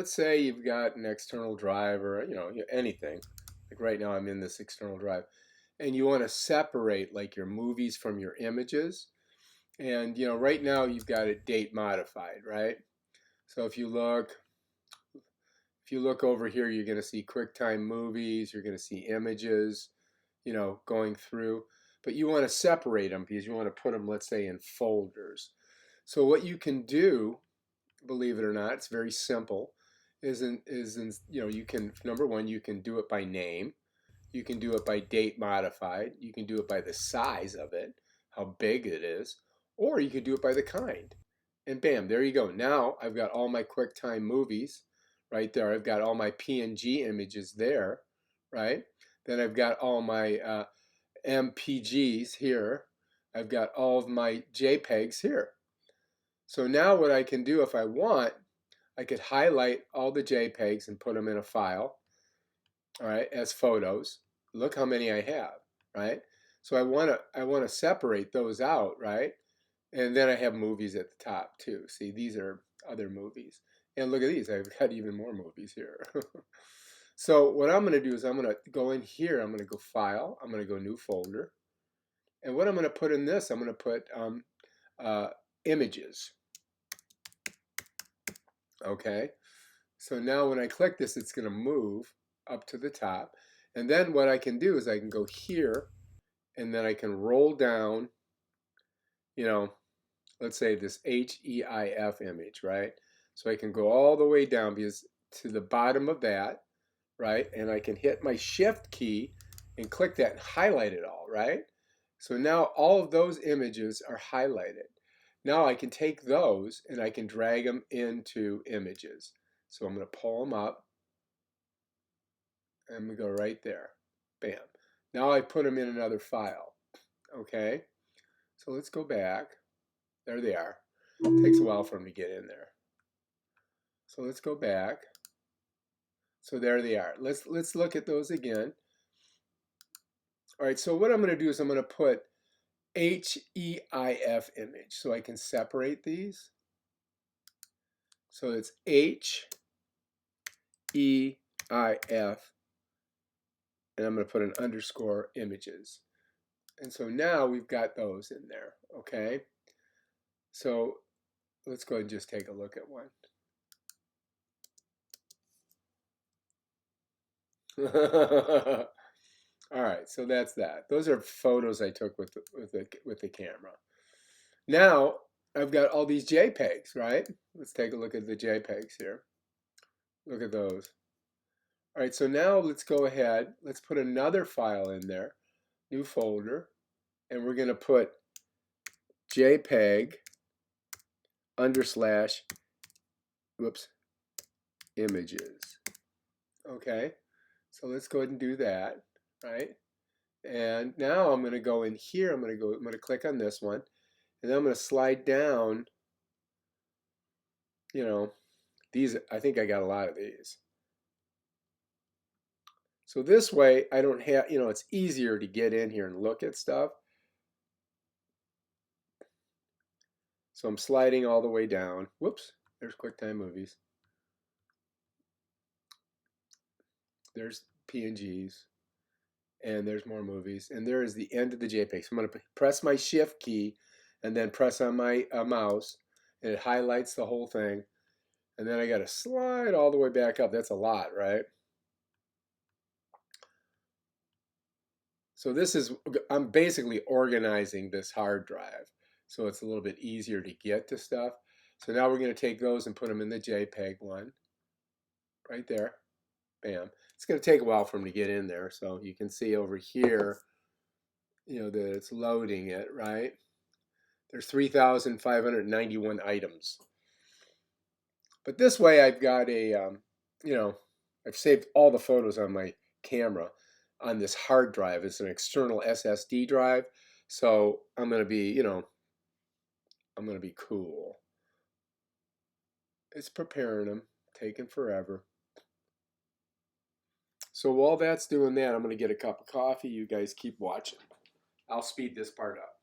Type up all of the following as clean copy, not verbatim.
Let's say you've got an external drive or anything. Like right now I'm in this external drive and you want to separate like your movies from your images. And right now you've got it date modified, right? So if you look over here, you're going to see QuickTime movies, you're going to see images, going through. But you want to separate them because you want to put them, let's say, in folders. So what you can do, believe it or not, it's very simple. You can, number one, you can do it by name. You can do it by date modified. You can do it by the size of it, how big it is, or you can do it by the kind. And bam, there you go. Now I've got all my QuickTime movies right there. I've got all my PNG images there, right? Then I've got all my MPGs here. I've got all of my JPEGs here. So now what I can do if I want, I could highlight all the JPEGs and put them in a file, all right, as photos. Look how many I have, right? So I want to separate those out, right? And then I have movies at the top too. See, these are other movies. And look at these, I've got even more movies here. So what I'm going to do is I'm going to go in here, I'm going to go File, I'm going to go New Folder. And what I'm going to put in this, I'm going to put Images. Okay, so now when I click this, it's going to move up to the top. And then what I can do is I can go here and then I can roll down, let's say this HEIF image, right? So I can go all the way down because to the bottom of that, right? And I can hit my Shift key and click that and highlight it all, right? So now all of those images are highlighted. Now I can take those and I can drag them into images. So I'm going to pull them up and we go right there. Bam. Now I put them in another file. Okay. So let's go back. There they are. It takes a while for them to get in there. So let's go back. So there they are. Let's look at those again. All right, so what I'm going to do is I'm going to put HEIF image so I can separate these. So it's HEIF, and I'm going to put an underscore images. And so now we've got those in there, okay? So let's go ahead and just take a look at one. All right, so that's that. Those are photos I took with the camera. Now I've got all these JPEGs, right? Let's take a look at the JPEGs here. Look at those. All right, so now let's go ahead. Let's put another file in there, new folder, and we're going to put JPEG / images. Okay, so let's go ahead and do that, right? And now I'm going to go in here. I'm going to click on this one, and then I'm going to slide down. These, I think I got a lot of these. So this way I don't have, it's easier to get in here and look at stuff. So I'm sliding all the way down. Whoops, there's QuickTime movies. There's PNGs. And there's more movies. And there is the end of the JPEG. So I'm going to press my Shift key and then press on my mouse, and it highlights the whole thing. And then I got to slide all the way back up. That's a lot, right? So I'm basically organizing this hard drive so it's a little bit easier to get to stuff. So now we're going to take those and put them in the JPEG one. Right there. Bam. It's going to take a while for them to get in there. So you can see over here, that it's loading it, right? There's 3,591 items. But this way I've got I've saved all the photos on my camera on this hard drive. It's an external SSD drive. So I'm going to be, I'm going to be cool. It's preparing them, taking forever. So while that's doing that, I'm going to get a cup of coffee. You guys keep watching. I'll speed this part up.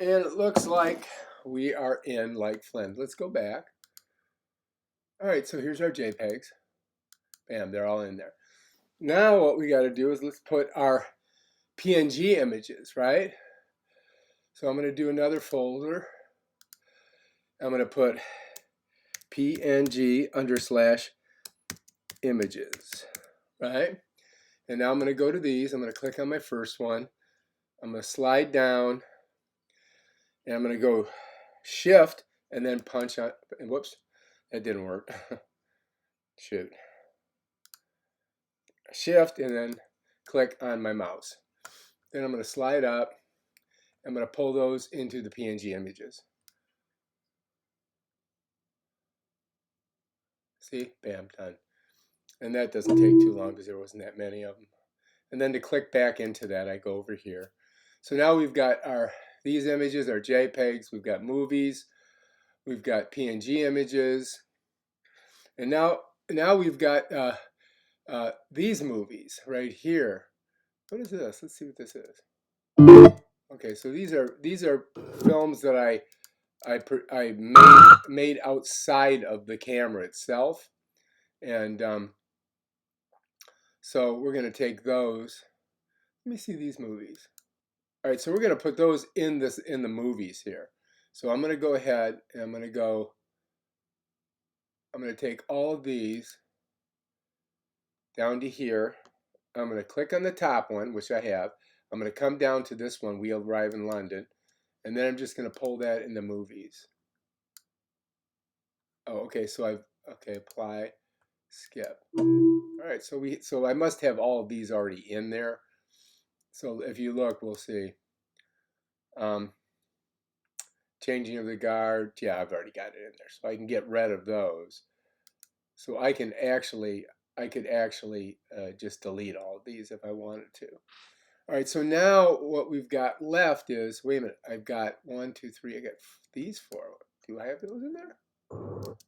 And it looks like we are in like Flint. Let's go back. All right, so here's our JPEGs. Bam, they're all in there. Now what we got to do is let's put our PNG images, right? So I'm going to do another folder. I'm going to put PNG / images, right? And now I'm going to go to these. I'm going to click on my first one. I'm going to slide down, and I'm going to go Shift and then punch on. And whoops, that didn't work. Shoot. Shift and then click on my mouse. Then I'm going to slide up. I'm going to pull those into the PNG images. See? Bam, done. And that doesn't take too long because there wasn't that many of them. And then to click back into that, I go over here. So now we've got these images are JPEGs. We've got movies. We've got PNG images. And now we've got these movies right here. What is this? Let's see what this is. Okay, so these are films that I made outside of the camera itself, and so we're going to take those. Let me see these movies. All right, so we're going to put those in the movies here. So I'm going to go ahead and I'm going to take all of these down to here. I'm going to click on the top one, which I have. I'm going to come down to this one, We Arrive in London, and then I'm just going to pull that in the movies. Oh, okay, so apply, skip. All right, so I must have all of these already in there. So if you look, we'll see. Changing of the guard, yeah, I've already got it in there, so I can get rid of those. So I could actually just delete all of these if I wanted to. All right, so now what we've got left is, wait a minute, I've got 1, 2, 3, I got these 4. Do I have those in there?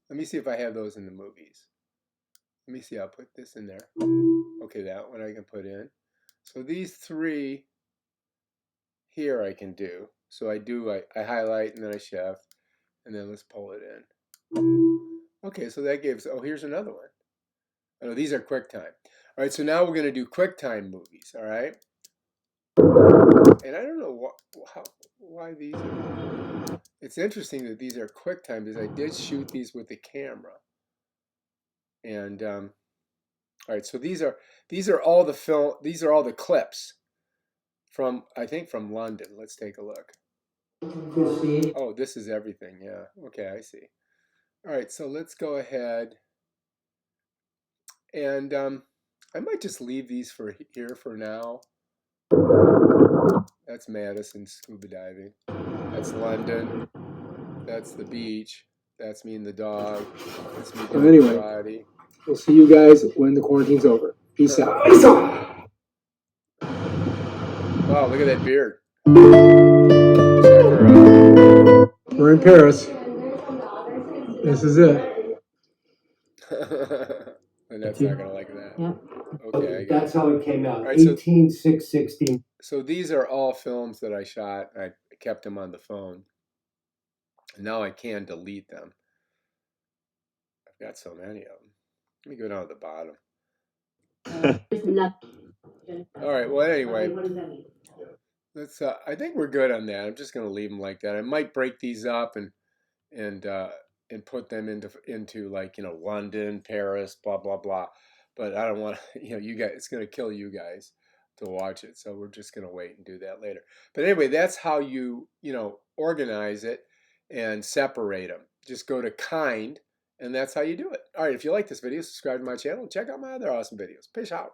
Let me see if I have those in the movies. Let me see, I'll put this in there. Okay, that one I can put in. So these 3 here I can do. So I highlight and then I shift, and then let's pull it in. Okay, so that gives, oh, here's another one. Oh, these are QuickTime. All right, so now we're going to do QuickTime movies, all right? And I don't know why these are. It's interesting that these are QuickTime because I did shoot these with the camera. And all right, so these are all the clips from, I think, from London. Let's take a look. Oh, this is everything. Yeah. Okay, I see. All right, so let's go ahead and I might just leave these for here for now. That's Madison scuba diving. That's London. That's the beach. That's me and the dog. That's me doing karate. We'll see you guys when the quarantine's over. Peace out. Peace out. Wow, look at that beard. Check her out. We're in Paris. This is it. And that's not gonna like that. Yeah. Okay, I got That's how it came out. Right, 18/6/16. So these are all films that I shot. I kept them on the phone. And now I can delete them. I've got so many of them. Let me go down to the bottom. All right. Well, anyway, let's. I think we're good on that. I'm just going to leave them like that. I might break these up and put them into like London, Paris, blah blah blah. But I don't want you guys. It's going to kill you guys to watch it. So we're just going to wait and do that later. But anyway, that's how you organize it and separate them. Just go to kind, and that's how you do it. All right. If you like this video, subscribe to my channel and check out my other awesome videos. Peace out.